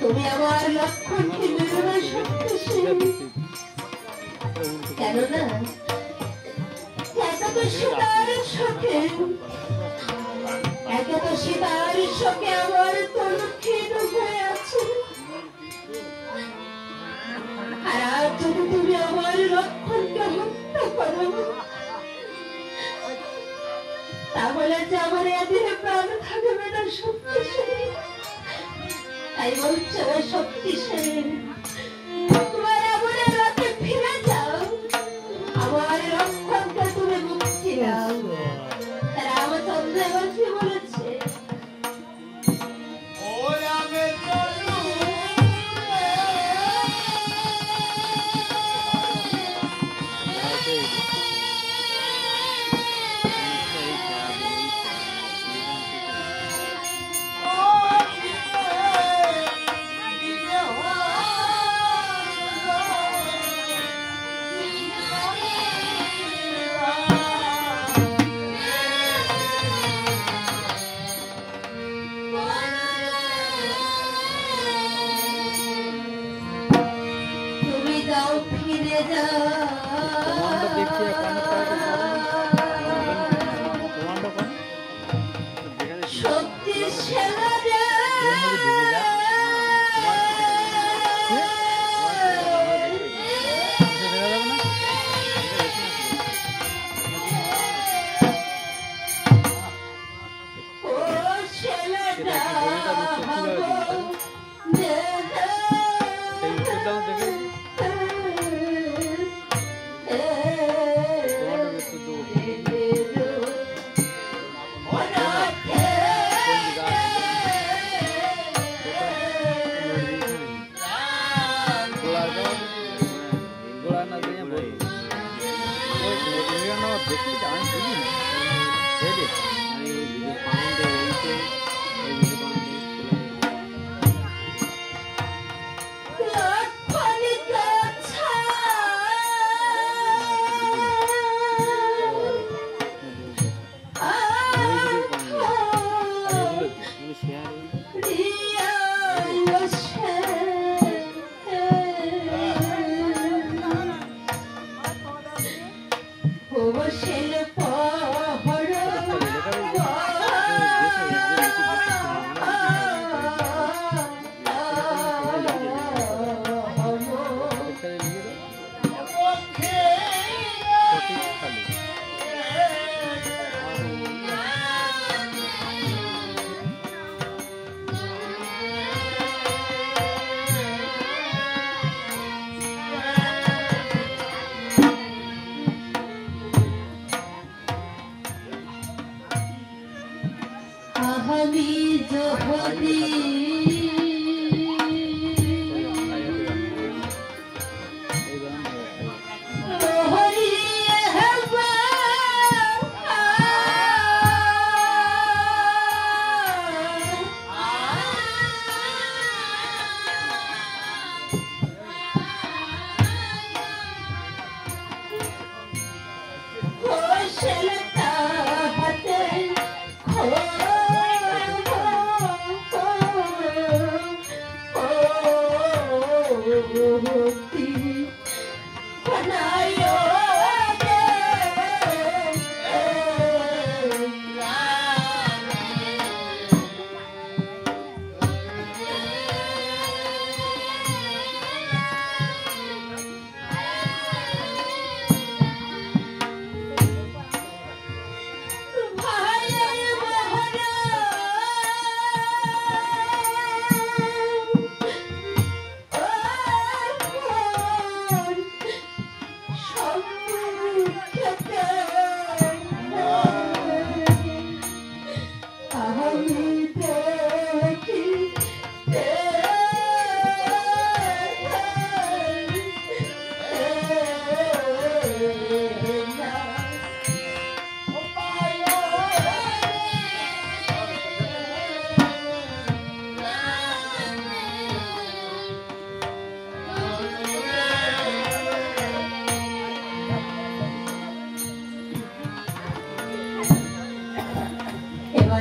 তুমি আমার লক্ষণকে মেরুনা শক্তিশালী কেননা এত সীতার শোকে এত সীতার শোকে আমার তলক্ষীণ হয়ে আছে আর আজ যদি তুমি আমার লক্ষণকে হত্যা করো তাহলে যে আমার এদিকে প্রাণ থাকবে না শক্তিশালী তাই বলছে শক্তিশালী তোমার এমনের রাতে ফিরে যাও আমার লক্ষণকে তুমি মুক্তি দাও রামচন্দ্র এবার কি বলেছে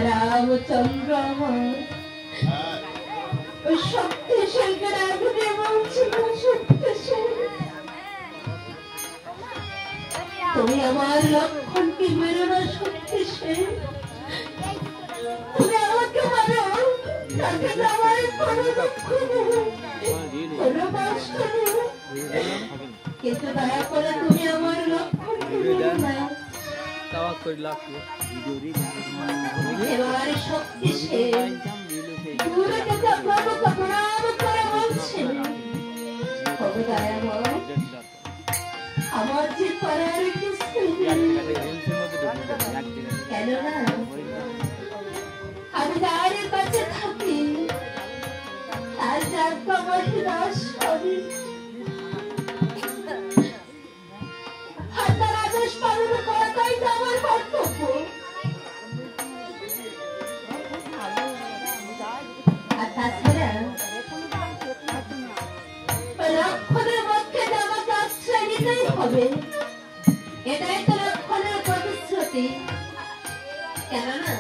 রামচন্দ্র শক্তিশালী আমার লক্ষণকে মেরো না শক্তিশালী, তুমি আমাকে মারো, তাতে আমার কোনো দুঃখ নেই, কোনো কষ্ট নেই, কিন্তু দয়া করে তুমি আমার লক্ষণকে মেরো না। এবার শক্তিশালী দূরে থেকে প্রভুকে প্রণাম করে বলছে, প্রভু দয়াময়, আমার যে করার কিছু নেই, কেননা আমি যার কাছে থাকি তার যাজ্ঞ মহিলা স্বামী, আর তার আদেশ পালন করাটাই তো আমার কর্তব্য। আর তাছাড়া লক্ষণের মধ্যে আমাকে আশ্রয় নিতেই হবে, এটাই তো লক্ষণের প্রতিশ্রুতি। কেননা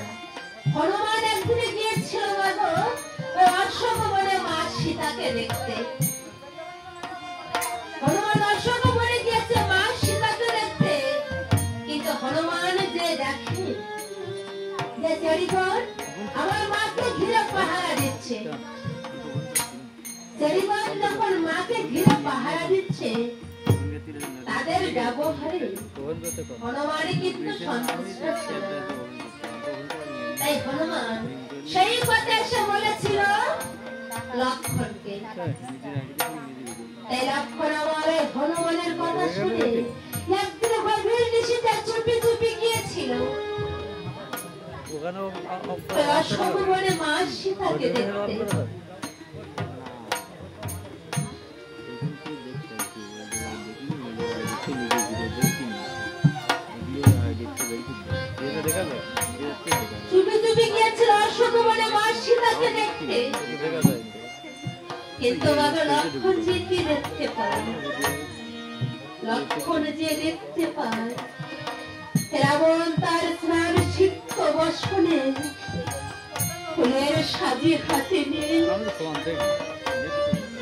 হনুমান একদিনে গিয়েছিল বাবা ওই অশোক বনে মা সীতাকে দেখতে। হনুমান অশোক বনে গিয়েছে মা সীতাকে দেখতে, কিন্তু হনুমান যে দেখে যে চেরিগণ আমার মাকে ঘিরে পাহারা দিচ্ছে, চেরিগণ যখন মাকে ঘিরে পাহারা দিচ্ছে তাদের ব্যবহারে হনুমান কিন্তু সন্তুষ্ট ছিল। তাই হনুমান সেই কথা এসে বলেছিল লক্ষণকে। তাই লক্ষণ আমার হনুমানের কথা শুনে একদিন গভীর নিশীথে চুপি চুপি গিয়েছিল অশোক বনে মা সীতাকে দেখতে। চুপি চুপি গিয়েছিল অশোক বনে মা সীতাকে দেখতে, কিন্তু বাবা লক্ষণ যে কি দেখতে পায়, লক্ষণ যে দেখতে পায় রাবণ তার স্নান সিদ্ধ বসনে ফুলের সাজি হাতে নিয়ে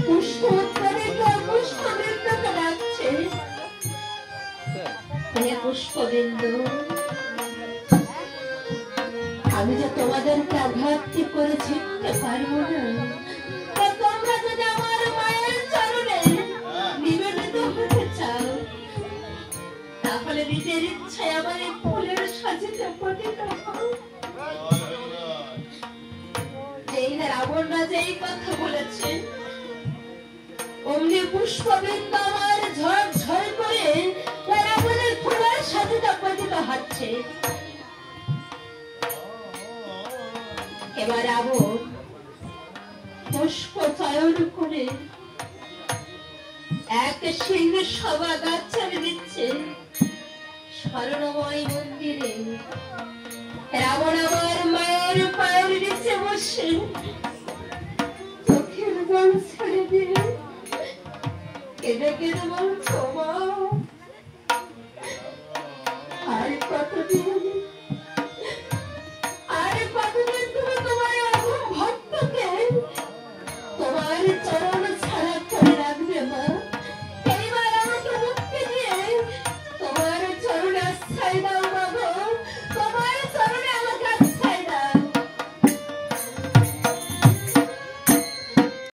পুষ্প উত্তরিত পুষ্পবিন্দুকে ডাকছে, পুষ্পবিন্দু আমি যে তোমাদেরকে আঘাত করে ছিটতে পারবো না, তোমরা যদি আমার মায়ের চরণে নিবেদিত হতে চাও তাহলে নিজের ইচ্ছায় আমার এই ফুলের সাজিতে পতিত হও। এই রাবণ রাজা এই কথা বলেছে, অমনি পুষ্পবিন্দু আমার ঝড় ঝড় করে রাবণের ফুলের সাজিতে পতিত হচ্ছে। এবার রাবণ পুষ্প চয়ন করে এক সিংহ সভা গাছাড়ে দিচ্ছে স্মরণময় মন্দিরে। রাবণ আমার মায়ের পায়ের নিচে বসে চোখের জল ছেড়ে দিয়ে কেঁদে কেঁদে বলছে,